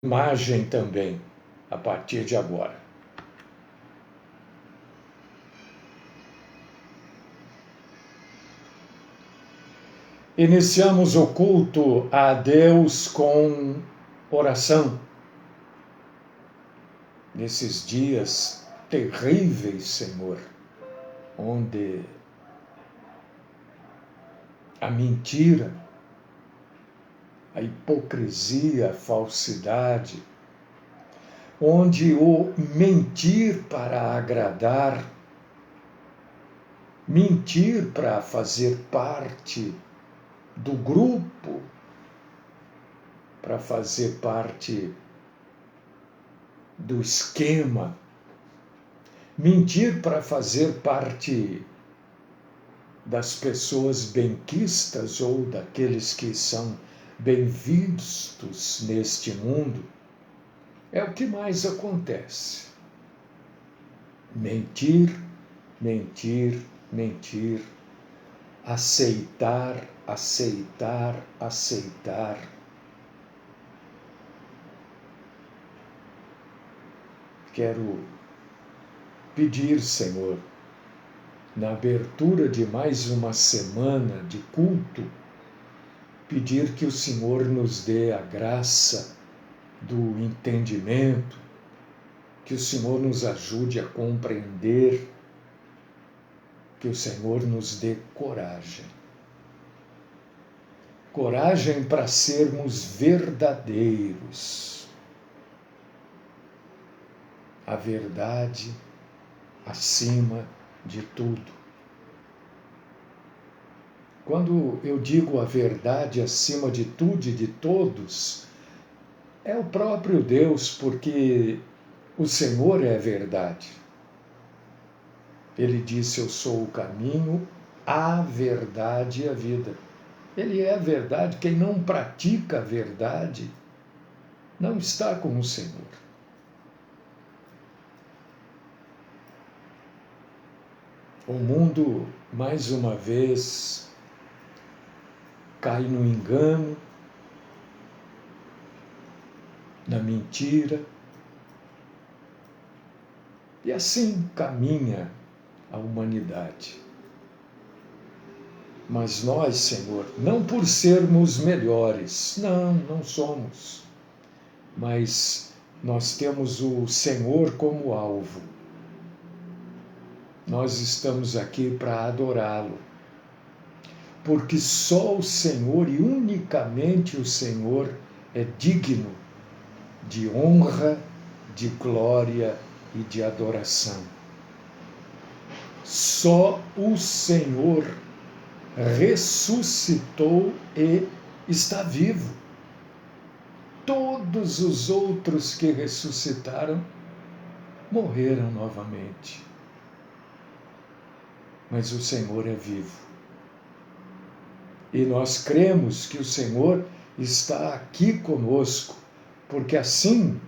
imagem também, a partir de agora. Iniciamos o culto a Deus com oração. Nesses dias terríveis, Senhor, onde a mentira, a hipocrisia, a falsidade, onde o mentir para agradar, mentir para fazer parte do grupo, para fazer parte do esquema, mentir para fazer parte das pessoas benquistas ou daqueles que são bem vistos neste mundo, é o que mais acontece. Mentir, mentir, mentir, aceitar, aceitar, aceitar. Quero pedir, Senhor, na abertura de mais uma semana de culto, pedir que o Senhor nos dê a graça do entendimento, que o Senhor nos ajude a compreender, que o Senhor nos dê coragem. Coragem para sermos verdadeiros. A verdade acima de tudo. Quando eu digo a verdade acima de tudo e de todos, é o próprio Deus, porque o Senhor é a verdade. Ele disse: eu sou o caminho, a verdade e a vida. Ele é a verdade. Quem não pratica a verdade não está com o Senhor. O mundo, mais uma vez, cai no engano, na mentira, e assim caminha a humanidade. Mas nós, Senhor, não por sermos melhores, não somos, mas nós temos o Senhor como alvo. Nós estamos aqui para adorá-lo, porque só o Senhor e unicamente o Senhor é digno de honra, de glória e de adoração. Só o Senhor ressuscitou e está vivo. Todos os outros que ressuscitaram morreram novamente. Mas o Senhor é vivo. E nós cremos que o Senhor está aqui conosco, porque assim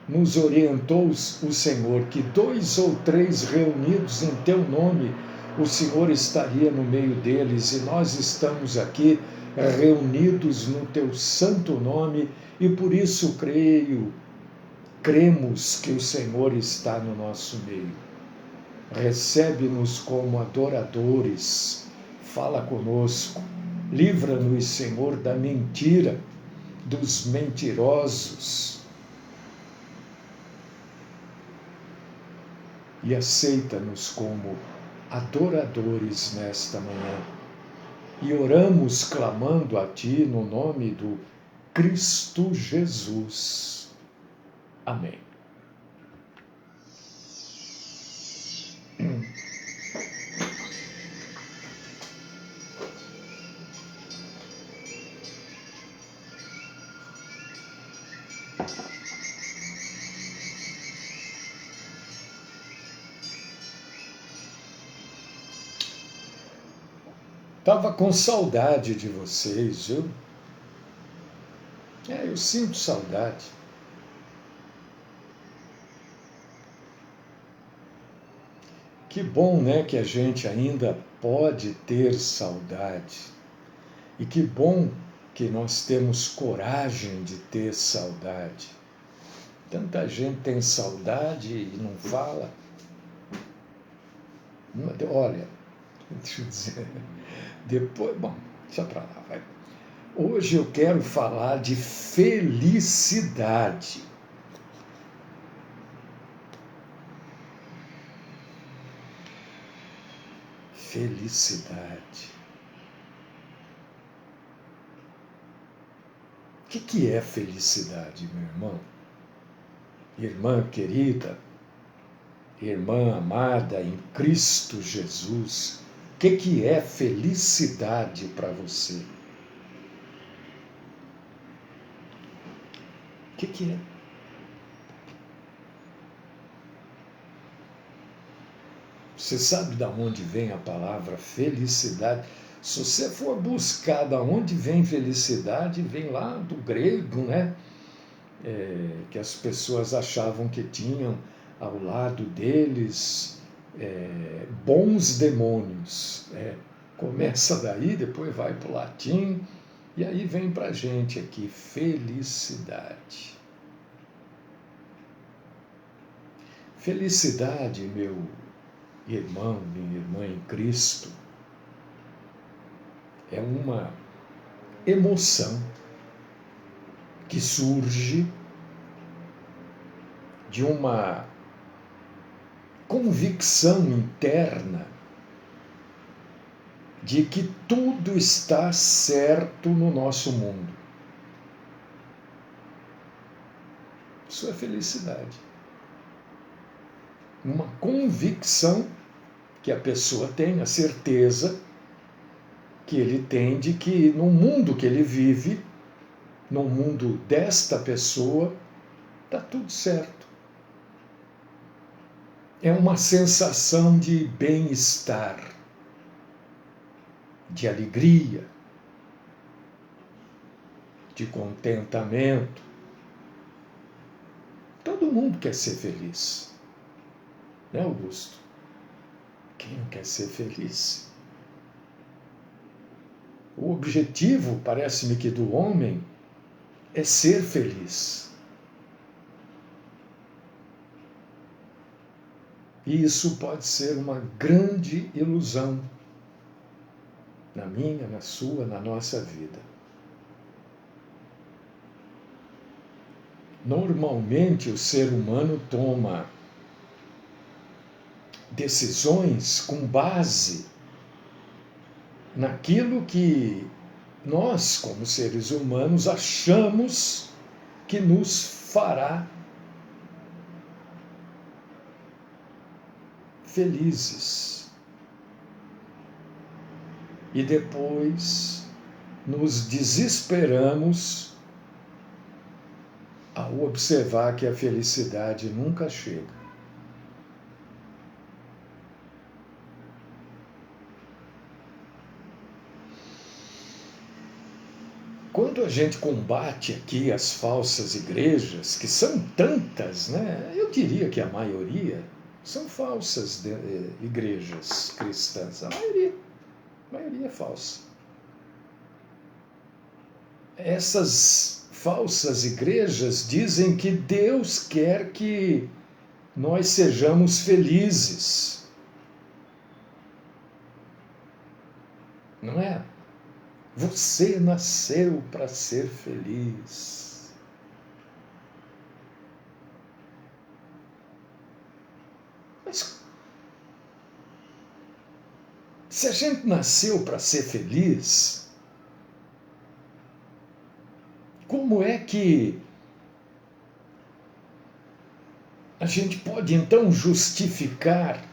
nos orientou o Senhor, que 2 ou 3 reunidos em teu nome, o Senhor estaria no meio deles, e nós estamos aqui reunidos no teu santo nome, e por isso cremos que o Senhor está no nosso meio. Recebe-nos como adoradores, fala conosco, livra-nos, Senhor, da mentira, dos mentirosos, e aceita-nos como adoradores nesta manhã. E oramos clamando a Ti no nome do Cristo Jesus. Amém. Estava com saudade de vocês, viu? Eu sinto saudade. Que bom, né, que a gente ainda pode ter saudade. E que bom que nós temos coragem de ter saudade. Tanta gente tem saudade e não fala. Olha, deixa eu dizer, depois, bom, deixa pra lá, vai. Hoje eu quero falar de felicidade. Felicidade. O que é felicidade, meu irmão? Irmã querida, irmã amada em Cristo Jesus, o que é felicidade para você? O que é? Você sabe de onde vem a palavra felicidade? Se você for buscar de onde vem felicidade, vem lá do grego, né? Que as pessoas achavam que tinham ao lado deles bons demônios. Começa daí, depois vai para o latim, e aí vem para a gente aqui, felicidade. Felicidade, meu irmão, minha irmã em Cristo, é uma emoção que surge de uma convicção interna de que tudo está certo no nosso mundo. Isso é felicidade. Uma convicção que a pessoa tem, a certeza que ele tem de que no mundo que ele vive, no mundo desta pessoa, está tudo certo. É uma sensação de bem-estar, de alegria, de contentamento. Todo mundo quer ser feliz, né, Augusto? Quem não quer ser feliz? O objetivo, parece-me que do homem, é ser feliz. E isso pode ser uma grande ilusão na minha, na sua, na nossa vida. Normalmente o ser humano toma decisões com base naquilo que nós, como seres humanos, achamos que nos fará felizes. E depois nos desesperamos ao observar que a felicidade nunca chega. Quando a gente combate aqui as falsas igrejas, que são tantas, né? Eu diria que a maioria são falsas igrejas cristãs. A maioria é falsa. Essas falsas igrejas dizem que Deus quer que nós sejamos felizes. Não é? Você nasceu para ser feliz. Mas se a gente nasceu para ser feliz, como é que a gente pode então justificar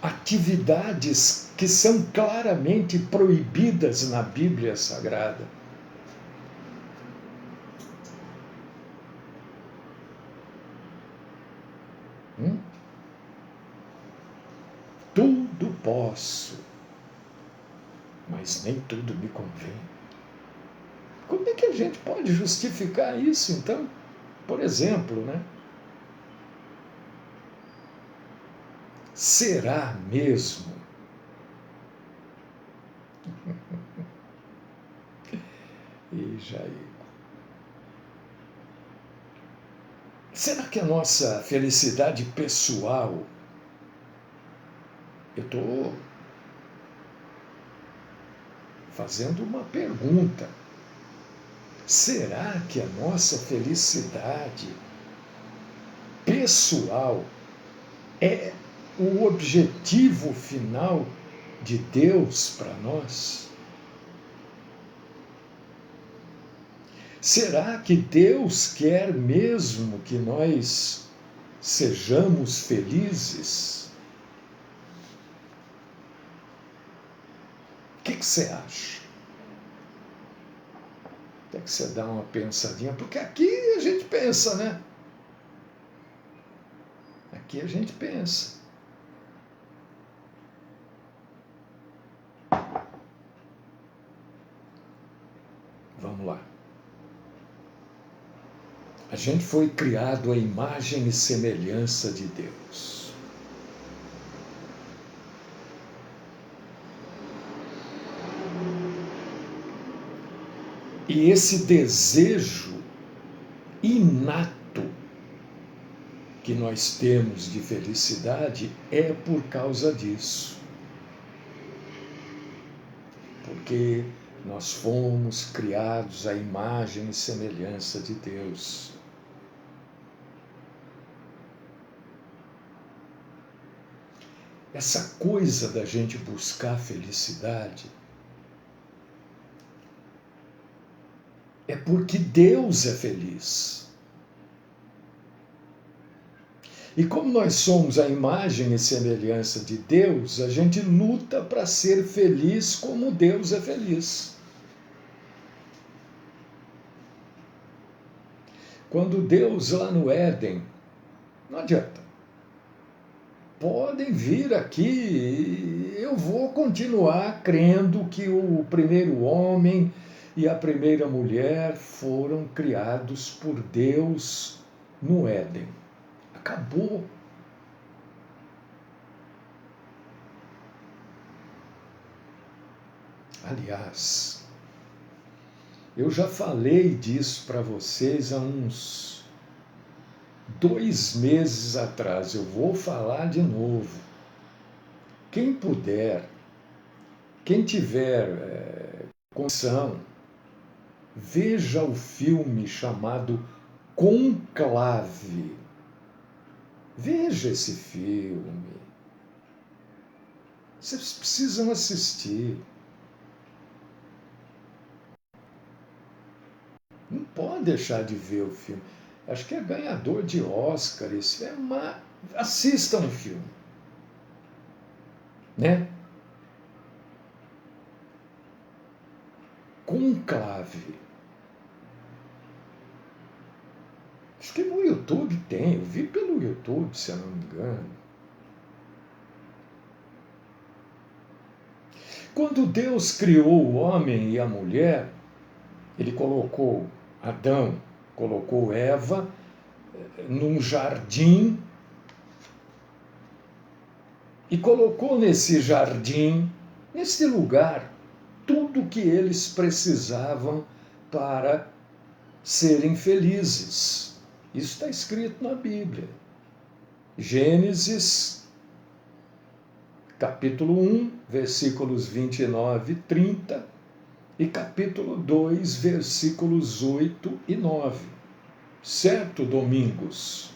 atividades que são claramente proibidas na Bíblia Sagrada? Tudo posso, mas nem tudo me convém. Como é que a gente pode justificar isso, então? Por exemplo, né? Será mesmo Jaico. Será que a nossa felicidade pessoal, eu estou fazendo uma pergunta, será que a nossa felicidade pessoal é o objetivo final de Deus para nós? Será que Deus quer mesmo que nós sejamos felizes? O que você acha? Tem que você dar uma pensadinha, porque aqui a gente pensa, né? Aqui a gente pensa. Vamos lá. A gente foi criado à imagem e semelhança de Deus. E esse desejo inato que nós temos de felicidade é por causa disso. Porque nós fomos criados à imagem e semelhança de Deus. Essa coisa da gente buscar felicidade é porque Deus é feliz. E como nós somos a imagem e semelhança de Deus, a gente luta para ser feliz como Deus é feliz. Quando Deus lá no Éden, não adianta. Podem vir aqui, eu vou continuar crendo que o primeiro homem e a primeira mulher foram criados por Deus no Éden. Acabou. Aliás, eu já falei disso para vocês há uns 2 meses atrás. Eu vou falar de novo. Quem puder, quem tiver condição, veja o filme chamado Conclave. Veja esse filme. Vocês precisam assistir. Não pode deixar de ver o filme. Acho que é ganhador de Oscar. Isso é uma... Assistam o filme. Né? Conclave. Acho que no YouTube tem. Eu vi pelo YouTube, se eu não me engano. Quando Deus criou o homem e a mulher, Ele colocou Adão, colocou Eva num jardim e colocou nesse jardim, nesse lugar, tudo que eles precisavam para serem felizes. Isso está escrito na Bíblia. Gênesis, capítulo 1, versículos 29 e 30, e capítulo 2, versículos 8 e 9. Certo, Domingos?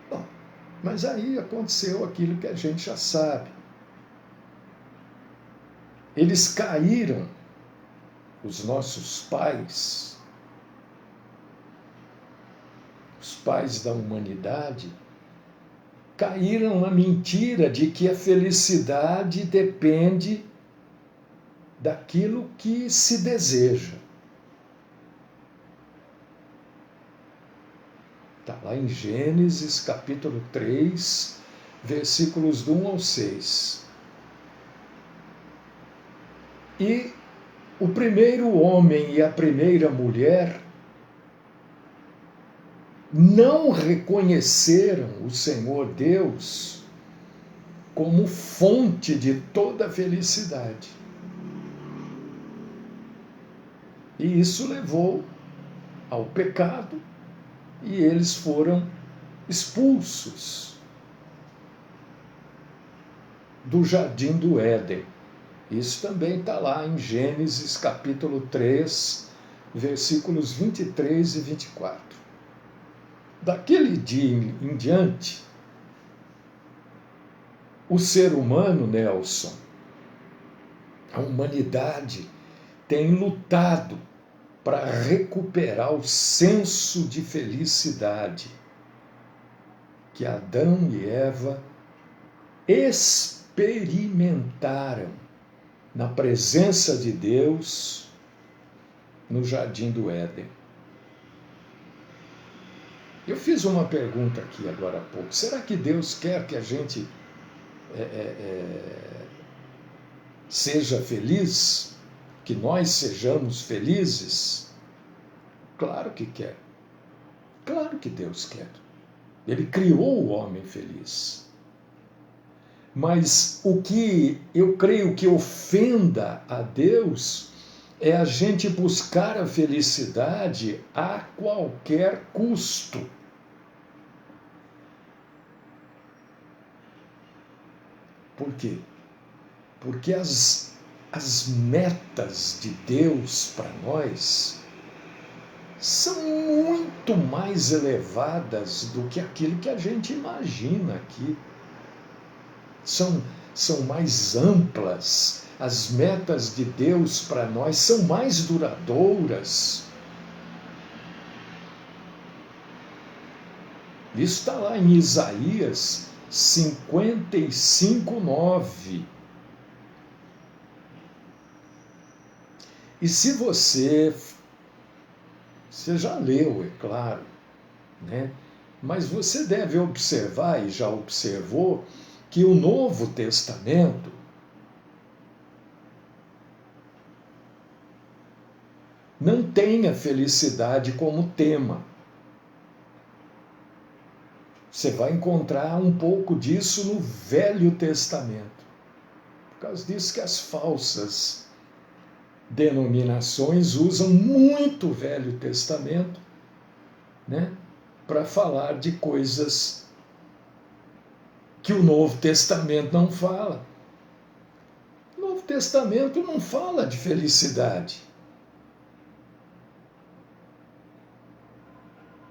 Bom, mas aí aconteceu aquilo que a gente já sabe. Eles caíram, os nossos pais, os pais da humanidade, caíram na mentira de que a felicidade depende daquilo que se deseja. Está lá em Gênesis, capítulo 3, versículos do 1 ao 6. E o primeiro homem e a primeira mulher não reconheceram o Senhor Deus como fonte de toda a felicidade. E isso levou ao pecado e eles foram expulsos do jardim do Éden. Isso também está lá em Gênesis capítulo 3, versículos 23 e 24. Daquele dia em diante, o ser humano, Nelson, a humanidade tem lutado para recuperar o senso de felicidade que Adão e Eva experimentaram na presença de Deus no jardim do Éden. Eu fiz uma pergunta aqui agora há pouco. Será que Deus quer que a gente seja feliz? Que nós sejamos felizes? Claro que quer. Claro que Deus quer. Ele criou o homem feliz. Mas o que eu creio que ofenda a Deus é a gente buscar a felicidade a qualquer custo. Por quê? Porque as metas de Deus para nós são muito mais elevadas do que aquilo que a gente imagina aqui. São mais amplas. As metas de Deus para nós são mais duradouras. Isso está lá em Isaías 55:9. E se você já leu, é claro, né? Mas você deve observar, e já observou, que o Novo Testamento não tem a felicidade como tema. Você vai encontrar um pouco disso no Velho Testamento. Por causa disso que as falsas denominações usam muito o Velho Testamento, né, para falar de coisas que o Novo Testamento não fala. O Novo Testamento não fala de felicidade.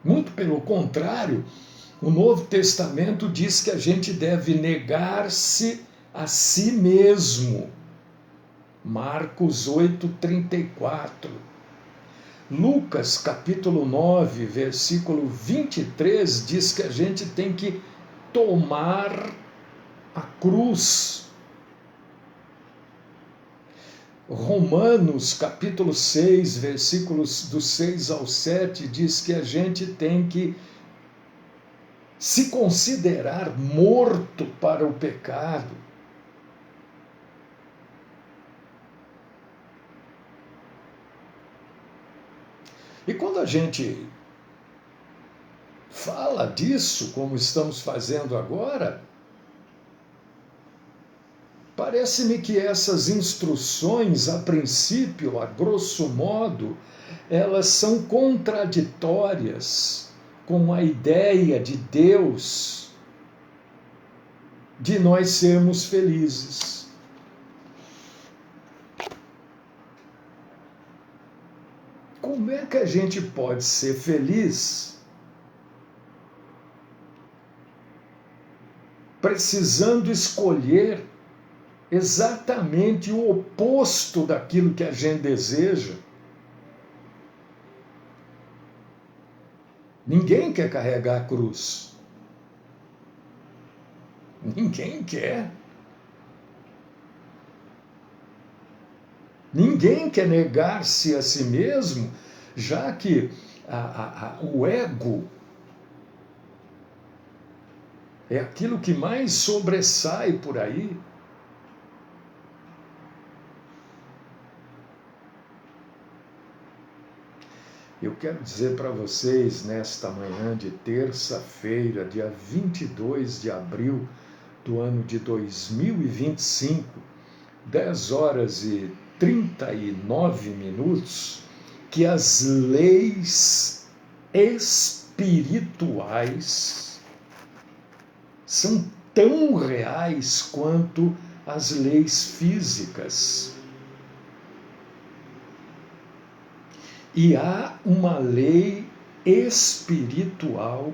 Muito pelo contrário, o Novo Testamento diz que a gente deve negar-se a si mesmo. Marcos 8:34. Lucas capítulo 9, versículo 23, diz que a gente tem que tomar a cruz. Romanos capítulo 6, versículos do 6 ao 7, diz que a gente tem que se considerar morto para o pecado. E quando a gente fala disso, como estamos fazendo agora, parece-me que essas instruções, a princípio, a grosso modo, elas são contraditórias com a ideia de Deus de nós sermos felizes. Como é que a gente pode ser feliz precisando escolher exatamente o oposto daquilo que a gente deseja? Ninguém quer carregar a cruz. Ninguém quer. Ninguém quer negar-se a si mesmo, já que o ego é aquilo que mais sobressai por aí. Eu quero dizer para vocês, nesta manhã de terça-feira, dia 22 de abril do ano de 2025, 10 horas e 39 minutos, que as leis espirituais são tão reais quanto as leis físicas. E há uma lei espiritual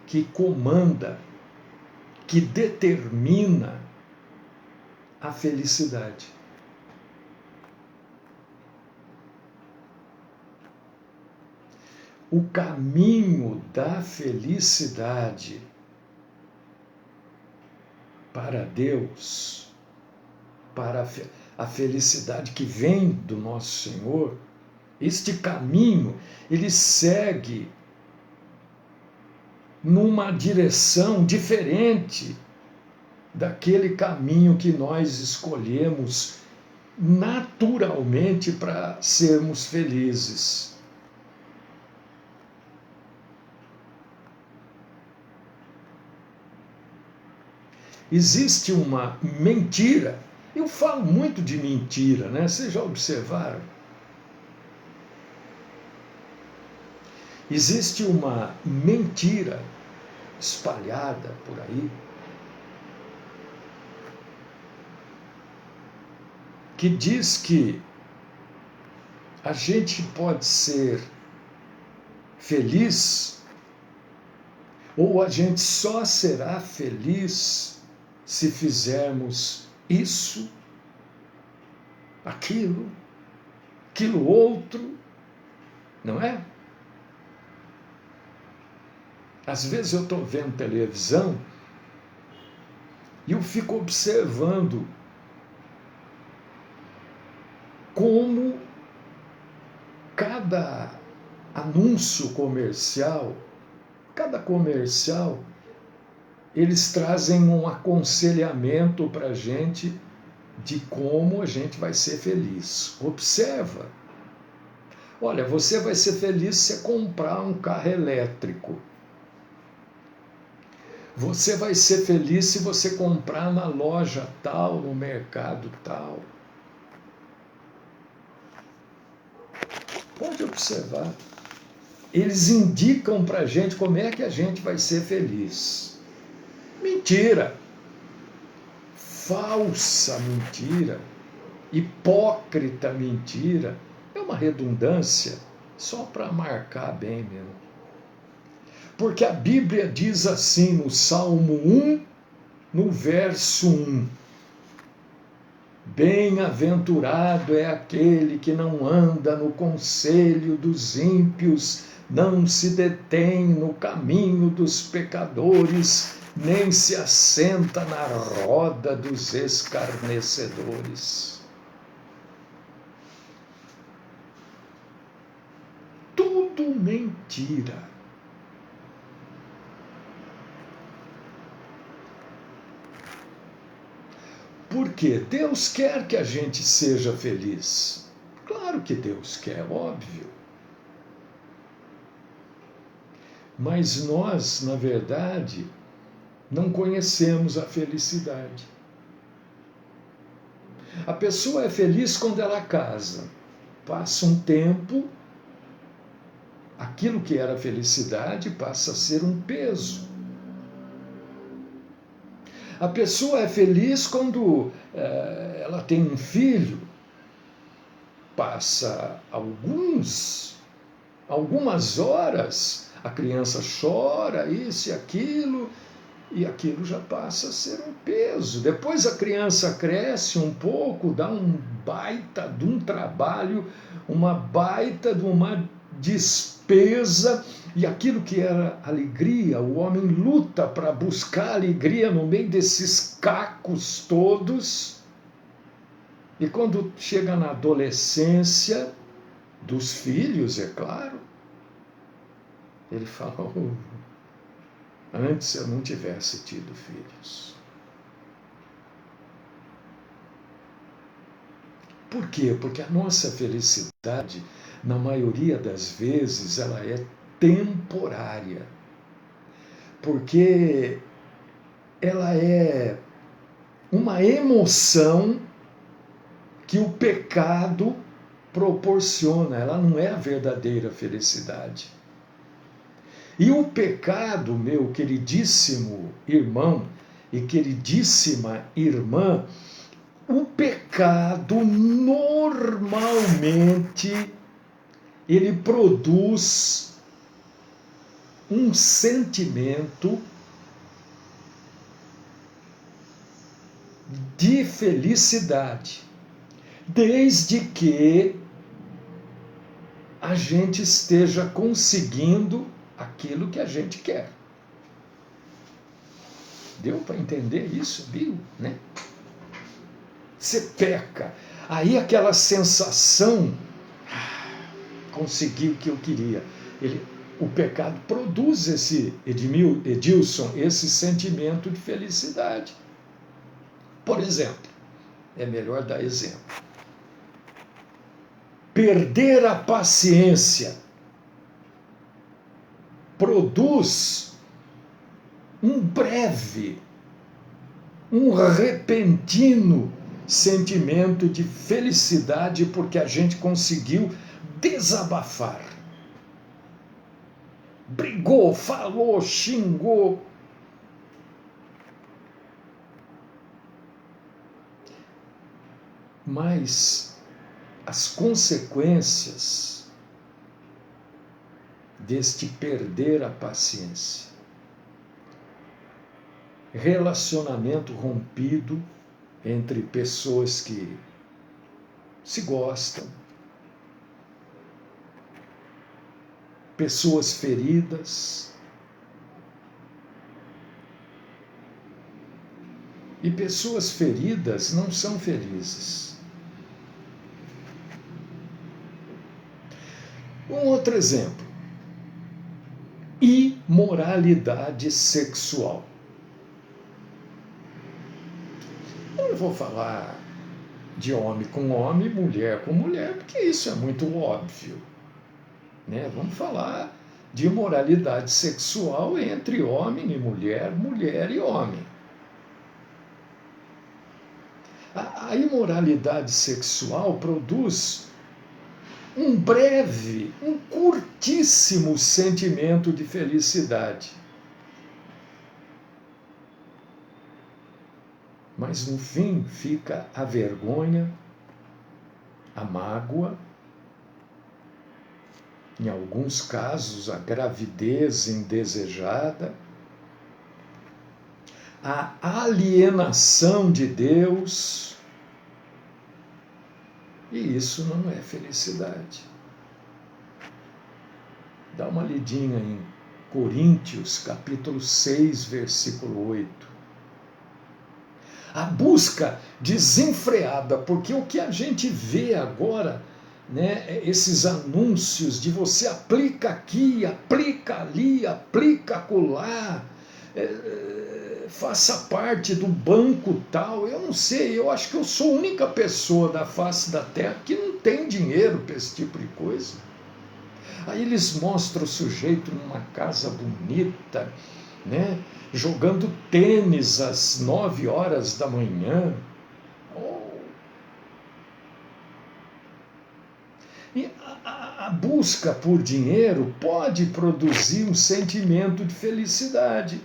que comanda, que determina a felicidade. O caminho da felicidade para Deus, para a felicidade que vem do nosso Senhor, este caminho, ele segue numa direção diferente daquele caminho que nós escolhemos naturalmente para sermos felizes. Existe uma mentira. Eu falo muito de mentira, né? Vocês já observaram? Existe uma mentira espalhada por aí que diz que a gente pode ser feliz ou a gente só será feliz se fizermos isso, aquilo outro, não é? Às vezes eu estou vendo televisão e eu fico observando como cada anúncio comercial, eles trazem um aconselhamento para a gente de como a gente vai ser feliz. Observa. Olha, você vai ser feliz se você comprar um carro elétrico. Você vai ser feliz se você comprar na loja tal, no mercado tal. Pode observar. Eles indicam para a gente como é que a gente vai ser feliz. Mentira! Falsa mentira! Hipócrita mentira! É uma redundância só para marcar bem mesmo. Porque a Bíblia diz assim no Salmo 1, no verso 1. Bem-aventurado é aquele que não anda no conselho dos ímpios, não se detém no caminho dos pecadores, nem se assenta na roda dos escarnecedores. Tudo mentira. Por quê? Deus quer que a gente seja feliz. Claro que Deus quer, óbvio. Mas nós, na verdade, não conhecemos a felicidade. A pessoa é feliz quando ela casa. Passa um tempo, aquilo que era felicidade passa a ser um peso. A pessoa é feliz quando ela tem um filho, passa algumas horas, a criança chora, isso e aquilo já passa a ser um peso. Depois a criança cresce um pouco, dá um baita de um trabalho, uma baita de uma despesa, e aquilo que era alegria, o homem luta para buscar alegria no meio desses cacos todos, e quando chega na adolescência dos filhos, é claro, ele fala, antes eu não tivesse tido filhos. Por quê? Porque a nossa felicidade, na maioria das vezes, ela é temporária. Porque ela é uma emoção que o pecado proporciona, ela não é a verdadeira felicidade. E o pecado, meu queridíssimo irmão e queridíssima irmã, o pecado normalmente ele produz um sentimento de felicidade, desde que a gente esteja conseguindo aquilo que a gente quer. Deu para entender isso, viu? Né? Você peca, aí aquela sensação, consegui o que eu queria. O pecado produz Edilson, esse sentimento de felicidade. Por exemplo, é melhor dar exemplo. Perder a paciência produz um breve, um repentino sentimento de felicidade porque a gente conseguiu desabafar. Brigou, falou, xingou. Mas as consequências deste perder a paciência, relacionamento rompido entre pessoas que se gostam, pessoas feridas, e pessoas feridas não são felizes. Um outro exemplo: imoralidade sexual. Eu não vou falar de homem com homem, mulher com mulher, porque isso é muito óbvio. Né? Vamos falar de imoralidade sexual entre homem e mulher, mulher e homem. A imoralidade sexual produz um breve, um curtíssimo sentimento de felicidade. Mas no fim fica a vergonha, a mágoa, em alguns casos a gravidez indesejada, a alienação de Deus, e isso não é felicidade. Dá uma lidinha em Coríntios, capítulo 6, versículo 8. A busca desenfreada, porque o que a gente vê agora, né, esses anúncios de você aplica aqui, aplica ali, aplica acolá, faça parte do banco tal, eu não sei, eu acho que eu sou a única pessoa da face da terra que não tem dinheiro para esse tipo de coisa. Aí eles mostram o sujeito numa casa bonita, né, jogando tênis às 9 horas da manhã. E a busca por dinheiro pode produzir um sentimento de felicidade.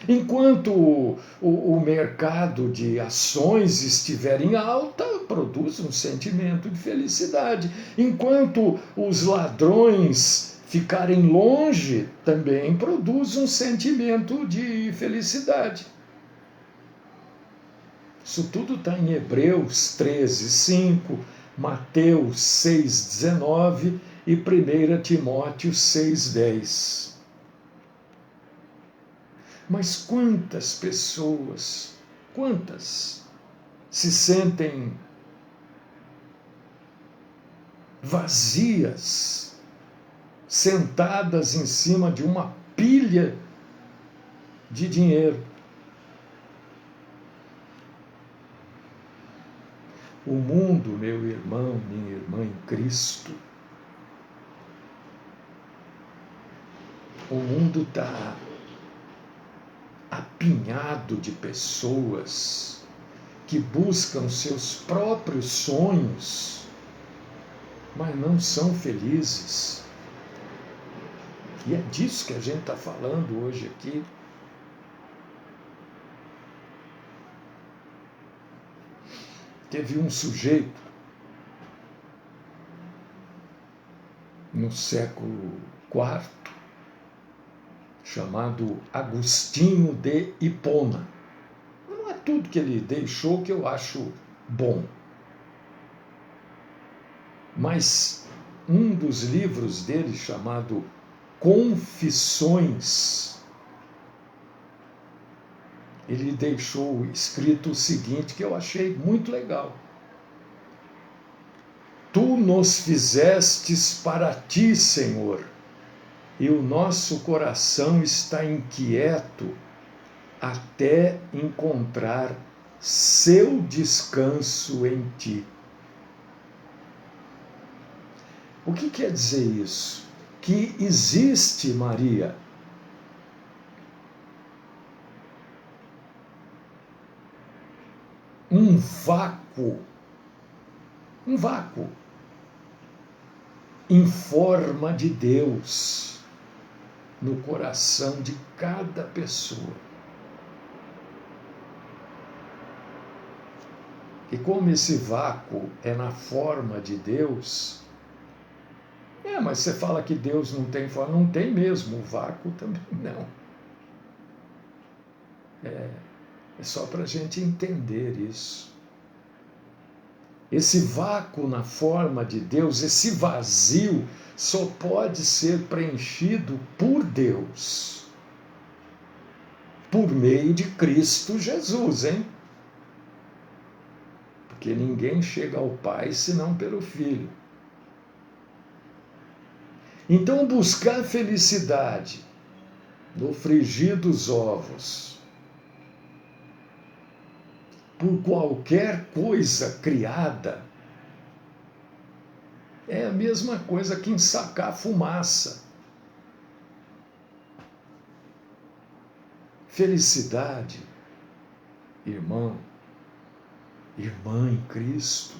Enquanto o mercado de ações estiver em alta, produz um sentimento de felicidade. Enquanto os ladrões ficarem longe, também produz um sentimento de felicidade. Isso tudo está em Hebreus 13:5, Mateus 6:19 e 1 Timóteo 6:10. Mas quantas pessoas, quantas se sentem vazias, sentadas em cima de uma pilha de dinheiro? O mundo, meu irmão, minha irmã em Cristo, o mundo está apinhado de pessoas que buscam seus próprios sonhos, mas não são felizes. E é disso que a gente está falando hoje aqui. Teve um sujeito no século IV chamado Agostinho de Hipona. Não é tudo que ele deixou que eu acho bom, mas um dos livros dele, chamado Confissões, ele deixou escrito o seguinte, que eu achei muito legal: Tu nos fizestes para ti, Senhor, e o nosso coração está inquieto até encontrar seu descanso em ti. O que quer dizer isso? Que existe, Maria, um vácuo em forma de Deus no coração de cada pessoa. E como esse vácuo é na forma de Deus, mas você fala que Deus não tem forma, não tem mesmo, o vácuo também não. É só para a gente entender isso. Esse vácuo na forma de Deus, esse vazio, só pode ser preenchido por Deus, por meio de Cristo Jesus, hein? Porque ninguém chega ao Pai senão pelo Filho. Então, buscar felicidade no frigir dos ovos, por qualquer coisa criada, é a mesma coisa que ensacar fumaça. Felicidade, irmão, irmã em Cristo,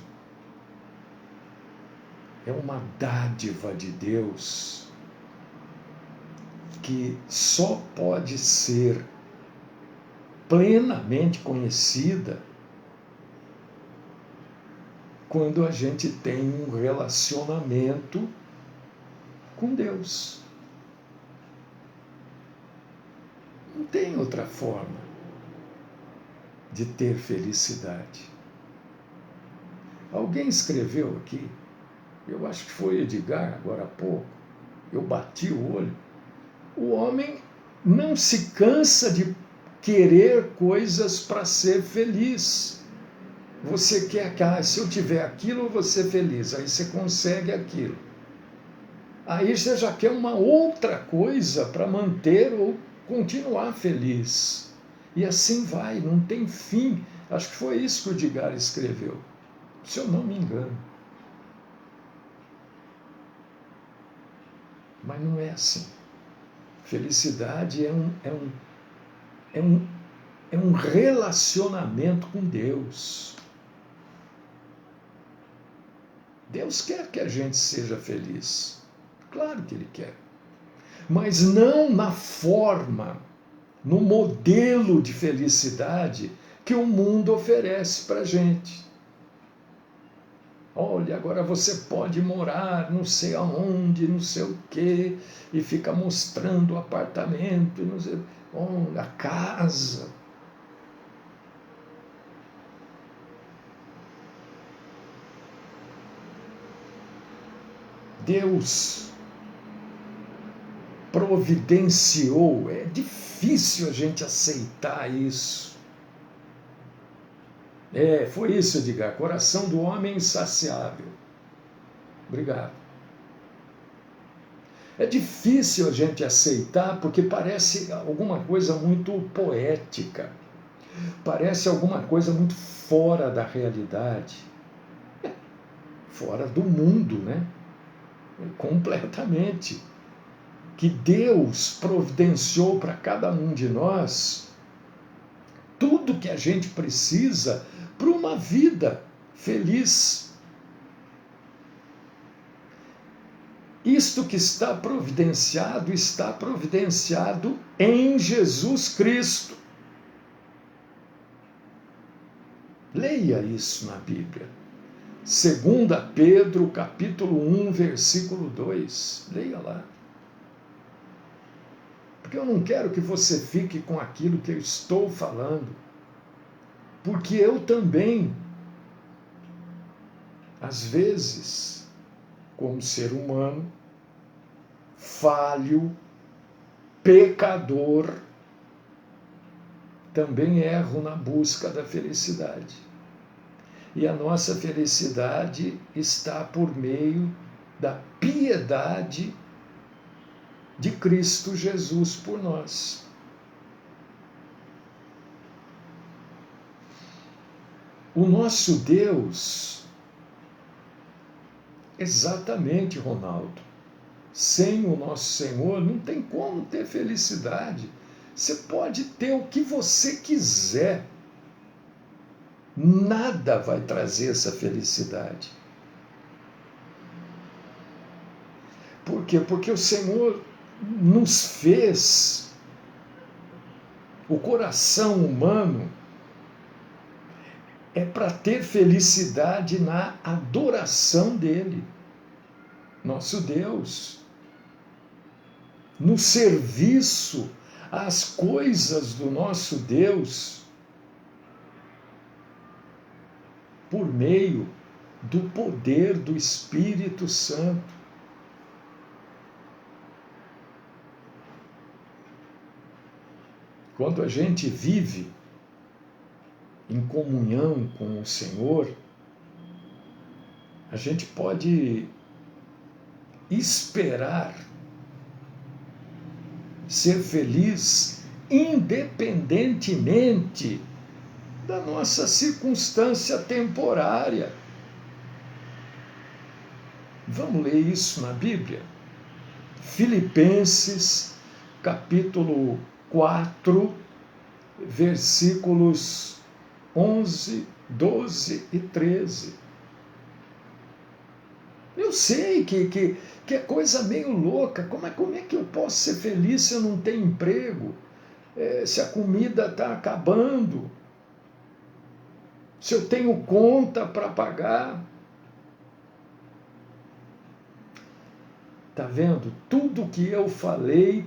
é uma dádiva de Deus que só pode ser plenamente conhecida quando a gente tem um relacionamento com Deus. Não tem outra forma de ter felicidade. Alguém escreveu aqui, eu acho que foi Edgar, agora há pouco, eu bati o olho, o homem não se cansa de querer coisas para ser feliz. Você quer que, se eu tiver aquilo, eu vou ser feliz. Aí você consegue aquilo. Aí você já quer uma outra coisa para manter ou continuar feliz. E assim vai, não tem fim. Acho que foi isso que o Edgar escreveu, se eu não me engano. Mas não é assim. Felicidade é um relacionamento com Deus. Deus quer que a gente seja feliz. Claro que Ele quer. Mas não na forma, no modelo de felicidade que o mundo oferece para a gente. Olha, agora você pode morar não sei aonde, não sei o quê, e fica mostrando o apartamento, não sei, a casa. Deus providenciou, é difícil a gente aceitar isso. Foi isso, Edgar, coração do homem insaciável. Obrigado. É difícil a gente aceitar porque parece alguma coisa muito poética, parece alguma coisa muito fora da realidade, fora do mundo, né? Completamente. Que Deus providenciou para cada um de nós tudo que a gente precisa para uma vida feliz. Isto que está providenciado em Jesus Cristo. Leia isso na Bíblia. 2 Pedro, capítulo 1, versículo 2. Leia lá. Porque eu não quero que você fique com aquilo que eu estou falando. Porque eu também, às vezes, como ser humano, falho, pecador, também erro na busca da felicidade. E a nossa felicidade está por meio da piedade de Cristo Jesus por nós. O nosso Deus, exatamente, Ronaldo, sem o nosso Senhor não tem como ter felicidade. Você pode ter o que você quiser, nada vai trazer essa felicidade. Por quê? Porque o Senhor nos fez, o coração humano é para ter felicidade na adoração dele, nosso Deus, no serviço às coisas do nosso Deus, por meio do poder do Espírito Santo. Quando a gente vive em comunhão com o Senhor, a gente pode esperar ser feliz independentemente da nossa circunstância temporária. Vamos ler isso na Bíblia? Filipenses, capítulo 4, versículos 11, 12 e 13. Eu sei que é coisa meio louca. Como é que eu posso ser feliz se eu não tenho emprego? Se a comida está acabando? Se eu tenho conta para pagar? Está vendo? Tudo que eu falei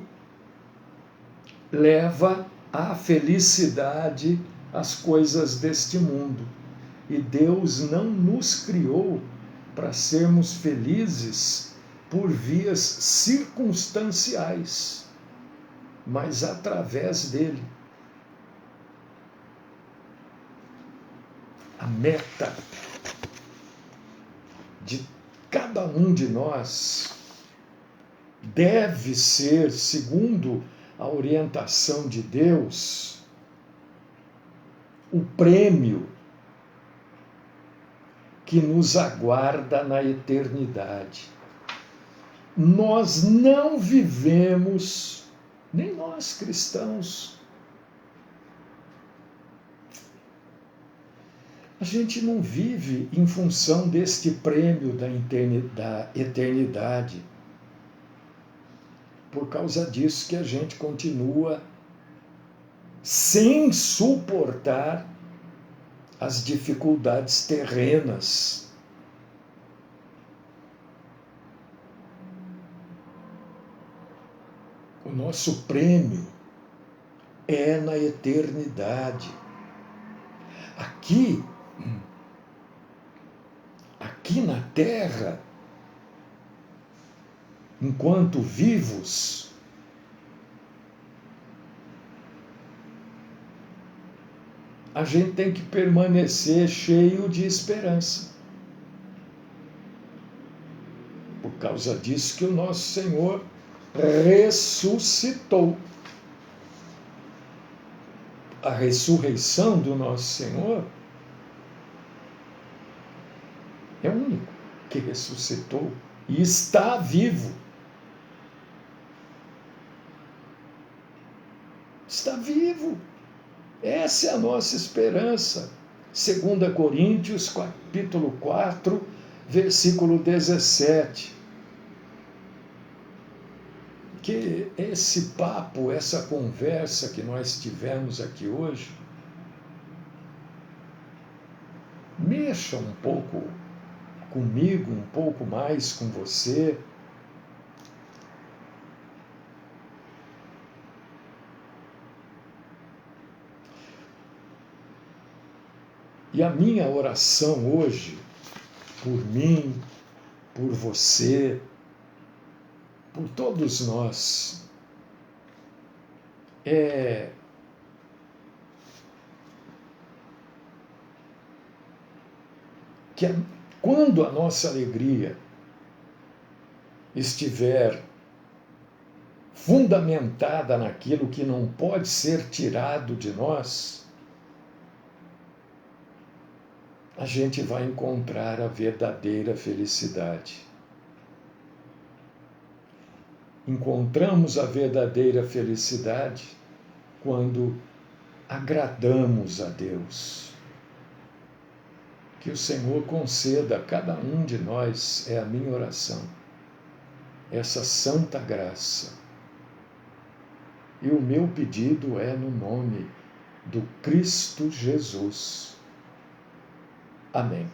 leva à felicidade as coisas deste mundo. E Deus não nos criou para sermos felizes por vias circunstanciais, mas através dele. A meta de cada um de nós deve ser, segundo a orientação de Deus, o prêmio que nos aguarda na eternidade. Nós não vivemos, nem nós cristãos, a gente não vive em função deste prêmio da eternidade. Por causa disso que a gente continua sem suportar as dificuldades terrenas. O nosso prêmio é na eternidade. Aqui na terra, enquanto vivos, a gente tem que permanecer cheio de esperança. Por causa disso que o nosso Senhor ressuscitou. A ressurreição do nosso Senhor é o único que ressuscitou e está vivo. Está vivo. Essa é a nossa esperança. 2 Coríntios, capítulo 4, versículo 17. Que esse papo, essa conversa que nós tivemos aqui hoje, mexa um pouco comigo, um pouco mais com você. E a minha oração hoje, por mim, por você, por todos nós, é que quando a nossa alegria estiver fundamentada naquilo que não pode ser tirado de nós, a gente vai encontrar a verdadeira felicidade. Encontramos a verdadeira felicidade quando agradamos a Deus. Que o Senhor conceda a cada um de nós, é a minha oração, essa santa graça. E o meu pedido é no nome do Cristo Jesus. Amém.